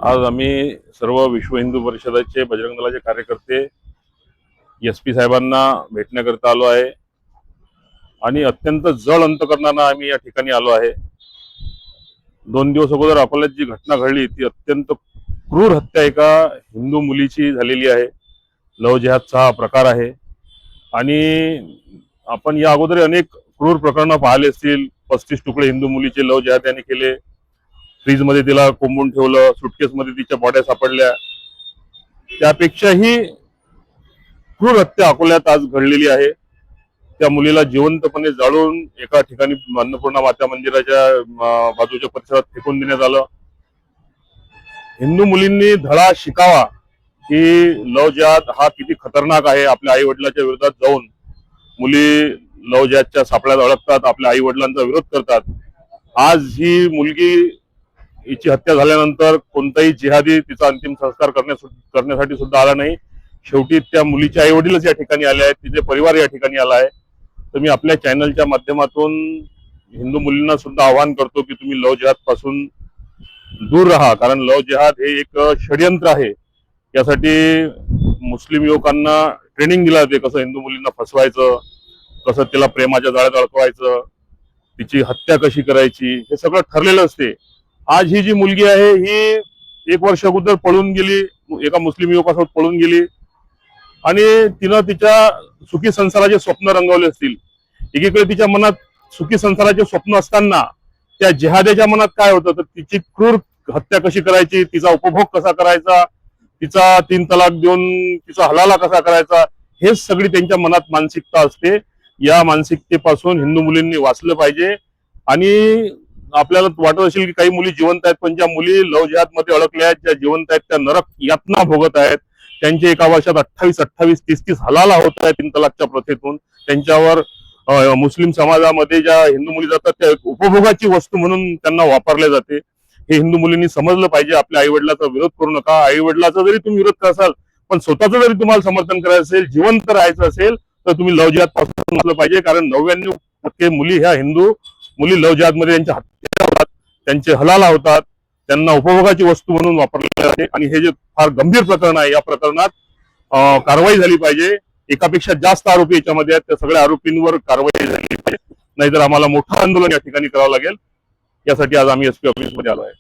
आज आम्ही सर्व विश्व हिंदू परिषदेचे बजरंग दलाचे कार्यकर्ते एसपी साहेबांना भेटण्याकरता आलो आहे आणि अत्यंत जड अंतकरणाने आम्ही या ठिकाणी आलो आहे। 2 दिवस अगोदर अकोल्यात जी घटना घडली ती अत्यंत क्रूर हत्या एका हिंदू मुलीची झालेली आहे। लव जिहादचा प्रकार आहे आणि आपण या अगोदर अनेक क्रूर प्रकरण पाहिले असतील। 35 तुकडे हिंदू मुलीचे लव जिहाद यांनी केले, फ्रीज मध्ये तिला कोंबून ठेवलं, सुटकेस मध्ये तिच्या बॉड्या सापडल्या। त्यापेक्षाही क्रूर हत्या अकोल्यात आज घडलेली आहे। त्या मुलीला जिवंतपणे जाळून एका ठिकाणी अन्नपूर्णा माता मंदिराच्या बाजूच्या परिसरात फेकून देण्यात आलं। हिंदू मुलींनी धडा शिकावा की लव जिहाद हा किती खतरनाक आहे। आपल्या आई वडिलांच्या विरोधात जाऊन मुली लव जिहादच्या सापळ्यात अडकतात, आपल्या आई वडिलांचा विरोध करतात। आज ही मुलगी हिची हत्या झाल्यानंतर कोणताही जिहादी तिचा अंतिम संस्कार करण्यासाठी सुद्धा आला नाही। शेवटी त्या मुलीचे आई वडीलच या ठिकाणी आले आहेत, तिचे परिवार या ठिकाणी आला आहे। तर मी आपल्या चॅनलच्या माध्यमातून हिंदू मुलींना सुद्धा आवाहन करतो की तुम्ही लव जिहाद पासून दूर राहा, कारण लव जिहाद हे एक षडयंत्र आहे। यासाठी मुस्लिम युवकांना ट्रेनिंग दिलं जाते, कसं हिंदू मुलींना फसवायचं, कसं तिला प्रेमाच्या जाळ्यात अडकवायचं, तिची हत्या कशी करायची, हे सगळं ठरलेलं असते। आज ही जी मुलगी आहे ही 1 वर्ष अगोदर पळून गेली, एका मुस्लिम युवकासोबत पळून गेली आणि तिनं तिच्या सुखी संसाराचे स्वप्न रंगवले असतील। एकीकडे तिच्या मनात सुखी संसाराचे स्वप्न असताना त्या जिहाद्याच्या मनात काय होतं, तर तिची क्रूर हत्या कशी करायची, तिचा उपभोग कसा करायचा, तिचा 3 तलाक देऊन तिचा हलाला कसा करायचा, हेच सगळी त्यांच्या मनात मानसिकता असते। या मानसिकतेपासून हिंदू मुलींनी वाचलं पाहिजे। आणि आपल्याला वाटत असेल की काही मुली जिवंत आहेत, पण ज्या मुली लव जिहाद मध्ये अडकल्या आहेत, ज्या जिवंत आहेत, त्या नरक यातना भोगत आहेत। त्यांचे एका वर्षात 28, 30 हलाला होत आहेत 3 तलाकच्या प्रथेतून। त्यांच्यावर मुस्लिम समाजामध्ये ज्या हिंदू मुली जातात त्या उपभोगाची वस्तू म्हणून त्यांना वापरले जाते। हे हिंदू मुलींनी समजलं पाहिजे। आपल्या आई वडिलांचा विरोध करू नका। आई वडिलांचा जरी तुम्ही विरोध कराल, पण स्वतःचं जरी तुम्हाला समर्थन करायचं असेल, जिवंत राहायचं असेल, तर तुम्ही लव जिहाद पासून वाचलं पाहिजे। कारण 99% मुली ह्या हिंदू मुली लव जिहाद मध्ये त्यांच्या हत्या होतात, त्यांचे हलाला होतात, त्यांना उपभोगाची वस्तू म्हणून वापरले जाते। आणि हे जे फार गंभीर प्रकरण आहे, या प्रकरणात कारवाई झाली पाहिजे। एकापेक्षा जास्त आरोपी याच्यामध्ये आहेत, त्या सगळ्या आरोपींवर कारवाई झाली पाहिजे, नाहीतर आम्हाला मोठं आंदोलन या ठिकाणी करावं लागेल। यासाठी आज आम्ही एसपी ऑफिस मध्ये आलो आहे।